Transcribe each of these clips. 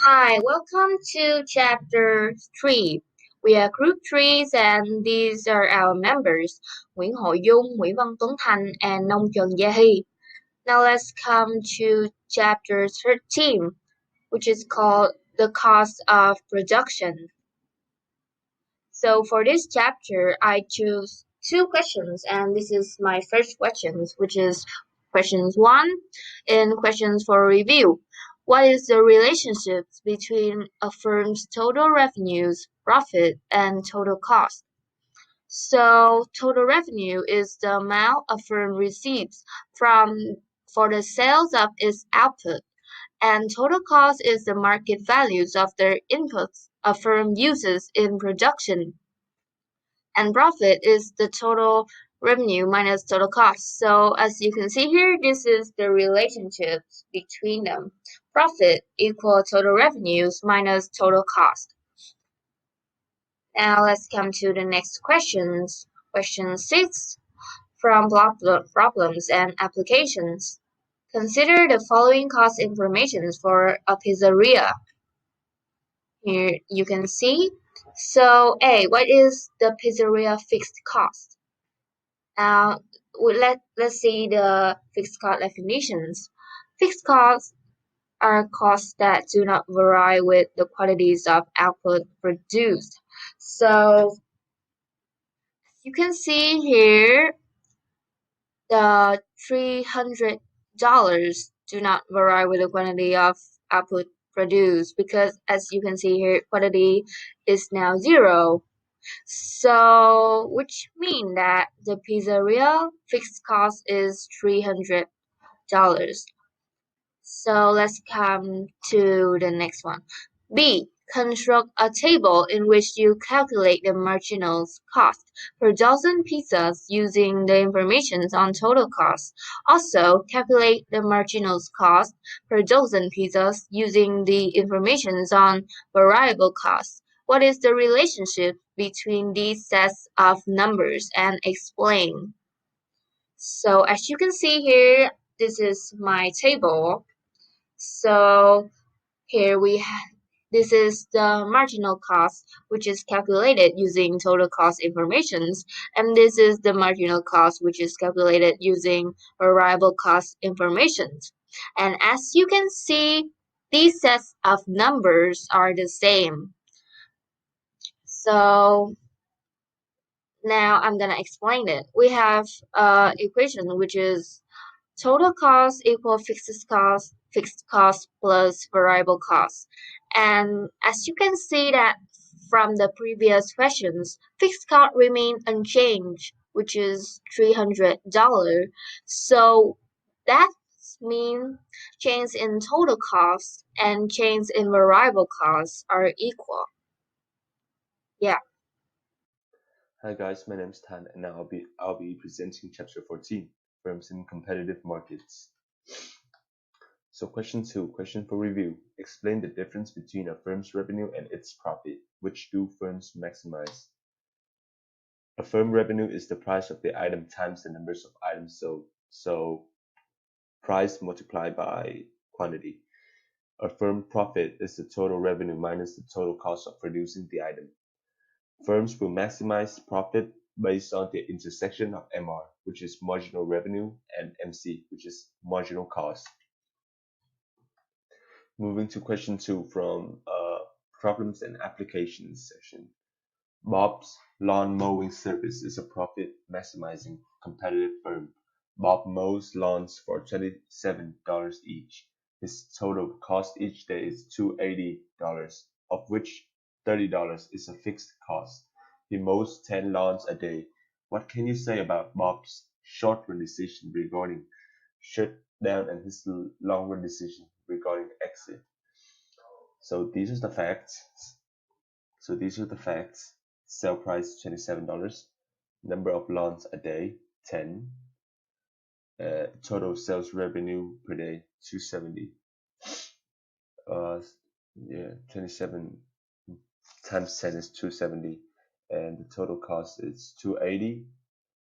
Hi, welcome to Chapter 3. We are Group 3 and these are our members, Nguyễn Hội Dung, Nguyễn Văn Tuấn Thành, and Nông Trần Gia Hy. Now let's come to Chapter 13, which is called The Cost of Production. So for this chapter, I choose two questions, and this is my first question, which is questions 1 and questions for review. What is the relationship between a firm's total revenues, profit, and total cost? So total revenue is the amount a firm receives for the sales of its output, and total cost is the market values of the inputs a firm uses in production. And profit is the total revenue minus total cost. So as you can see here, this is the relationship between them. Profit equal total revenues minus total cost. Now let's come to the next questions. Question 6 from problems and applications. Consider the following cost information for a pizzeria. Here you can see. So A, what is the pizzeria fixed cost? Let's see the fixed cost definitions. Fixed costs are costs that do not vary with the quantities of output produced. So you can see here the $300 do not vary with the quantity of output produced because as you can see here, quantity is now 0. So, which mean that the pizzeria fixed cost is $300. So let's come to the next one. B. Construct a table in which you calculate the marginal cost per dozen pizzas using the information on total cost. Also, calculate the marginal cost per dozen pizzas using the information on variable cost. What is the relationship between these sets of numbers and explain? So as you can see here, this is my table. So here this is the marginal cost, which is calculated using total cost informations, and this is the marginal cost, which is calculated using variable cost informations. And as you can see, these sets of numbers are the same. So now I'm gonna explain it. We have equation which is total cost equal fixed cost plus variable cost. And as you can see that from the previous questions, fixed cost remain unchanged, which is $300. So that means change in total cost and change in variable costs are equal. Yeah. Hi guys, my name is Tan, and now I'll be presenting Chapter 14, Firms in Competitive Markets. So question 2, question for review. Explain the difference between a firm's revenue and its profit. Which do firms maximize? A firm revenue is the price of the item times the numbers of items sold. So price multiplied by quantity. A firm profit is the total revenue minus the total cost of producing the item. Firms will maximize profit based on the intersection of MR, which is marginal revenue, and MC, which is marginal cost. Moving to question 2 from problems and applications section. Bob's lawn mowing service is a profit maximizing competitive firm. Bob mows lawns for $27 each. His total cost each day is $280, of which $30 is a fixed cost. He mows 10 lawns a day. What can you say about Bob's short-run decision regarding shutdown and his long-run decision regarding exit? So these are the facts. Sale price $27. Number of lawns a day 10. Total sales revenue per day 270. 27 times 10 is 270, and the total cost is 280.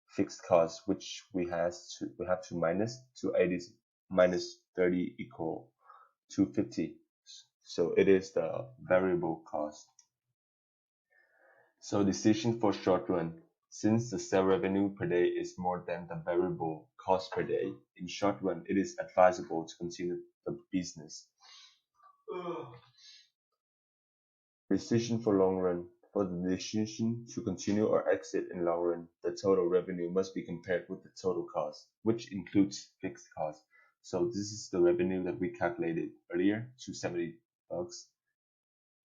Fixed cost, which we have to minus 280 minus 30 equal 250. So it is the variable cost. So decision for short run. Since the sale revenue per day is more than the variable cost per day, in short run it is advisable to continue the business. Decision for long run. For the decision to continue or exit in long run, the total revenue must be compared with the total cost, which includes fixed costs. So this is the revenue that we calculated earlier, $270.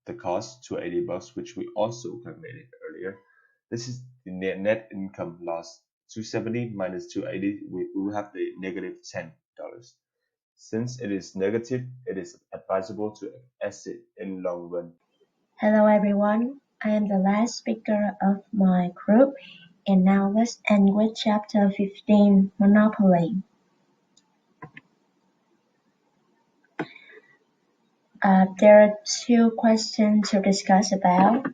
The cost, $280, which we also calculated earlier. This is the net income loss. 270 minus 280, we will have the negative $10. Since it is negative, it is advisable to exit in long run. Hello everyone, I am the last speaker of my group, and now let's end with chapter 15, Monopoly. There are two questions to discuss about.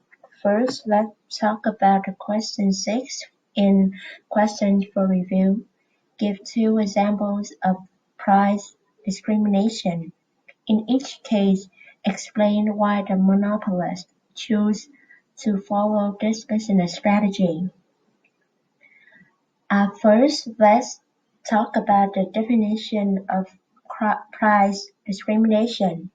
First, let's talk about the question 6 in questions for review. Give two examples of price discrimination. In each case, explain why the monopolist chose to follow this business strategy. First, let's talk about the definition of price discrimination.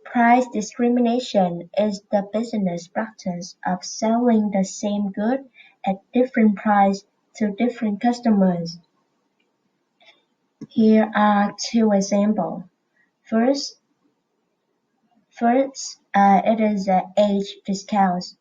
Price discrimination is the business practice of selling the same good at different price to different customers. Here are two examples. First, it is age discounts.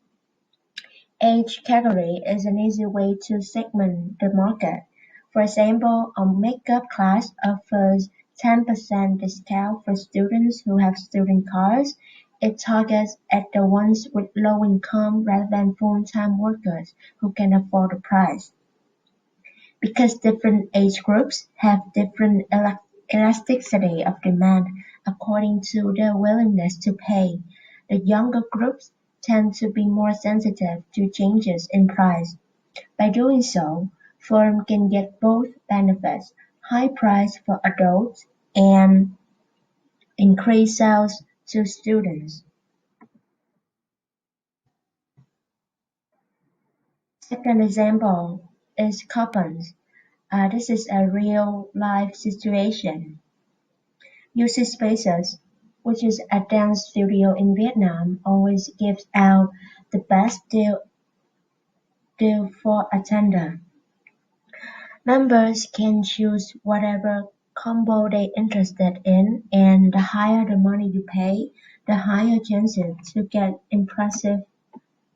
Age category is an easy way to segment the market. For example, a makeup class offers 10% discount for students who have student cards. It targets at the ones with low income rather than full-time workers who can afford the price. Because different age groups have different elasticity of demand according to their willingness to pay, the younger groups tend to be more sensitive to changes in price. By doing so, firms can get both benefits: high price for adults and increased sales to students. Second example is coupons. This is a real-life situation. UC Spaces, which is a dance studio in Vietnam, always gives out the best deal for attendance. Members can choose whatever combo they're interested in, and the higher the money you pay, the higher chances to get impressive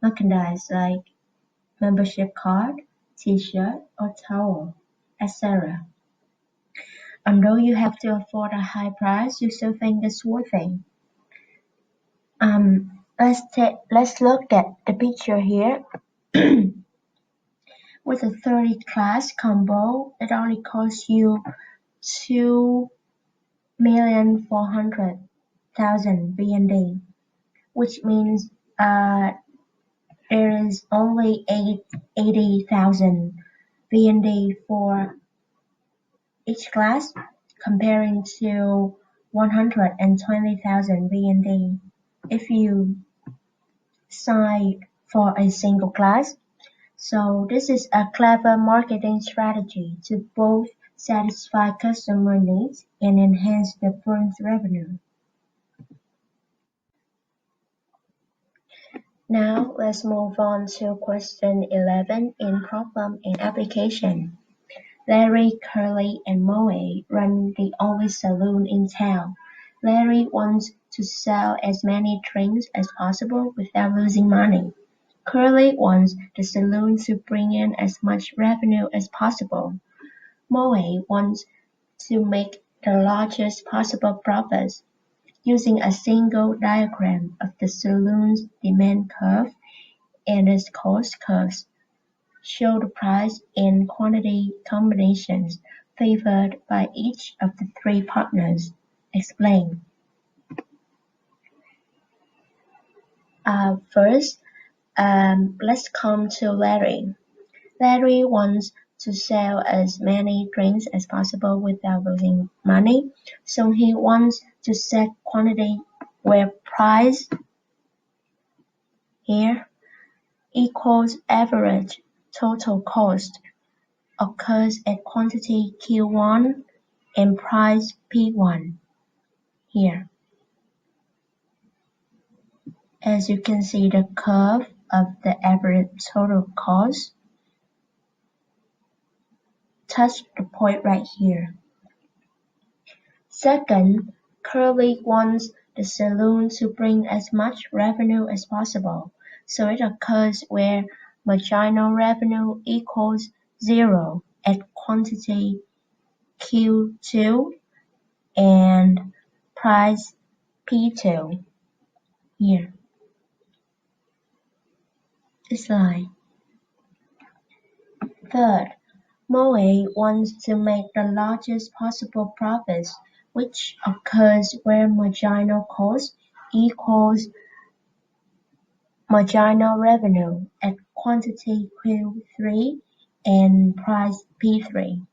merchandise like membership card, t-shirt, or towel, etc. Although you have to afford a high price, you still think it's worth it. Let's look at the picture here. With a 30 class combo, it only costs you 2,400,000 VND, which means there is only 80,000 VND for each class, comparing to 120,000 VND if you sign for a single class. So this is a clever marketing strategy to both satisfy customer needs and enhance the firm's revenue. Now let's move on to question 11 in problem and application. Larry, Curly, and Moe run the only saloon in town. Larry wants to sell as many drinks as possible without losing money. Curly wants the saloon to bring in as much revenue as possible. Moe wants to make the largest possible profits. Using a single diagram of the saloon's demand curve and its cost curves, show the price and quantity combinations favored by each of the three partners. Explain. First, let's come to Larry. Larry wants to sell as many drinks as possible without losing money, so he wants to set quantity where price here equals average total cost occurs at quantity Q1 and price P1 here. As you can see, the curve of the average total cost touched the point right here. Second, Curly wants the saloon to bring as much revenue as possible, so it occurs where marginal revenue equals 0 at quantity Q2 and price P2 here. Slide. Third, Moe wants to make the largest possible profits, which occurs where marginal cost equals marginal revenue at quantity Q3 and price P3.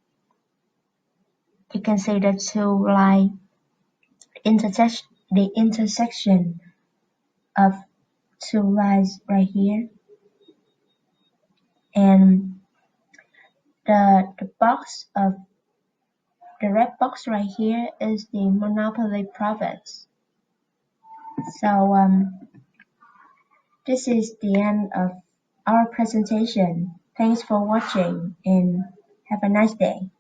You can see the two line the intersection of two lines right here, and the red box right here is the monopoly profits. So this is the end of our presentation. Thanks for watching and have a nice day.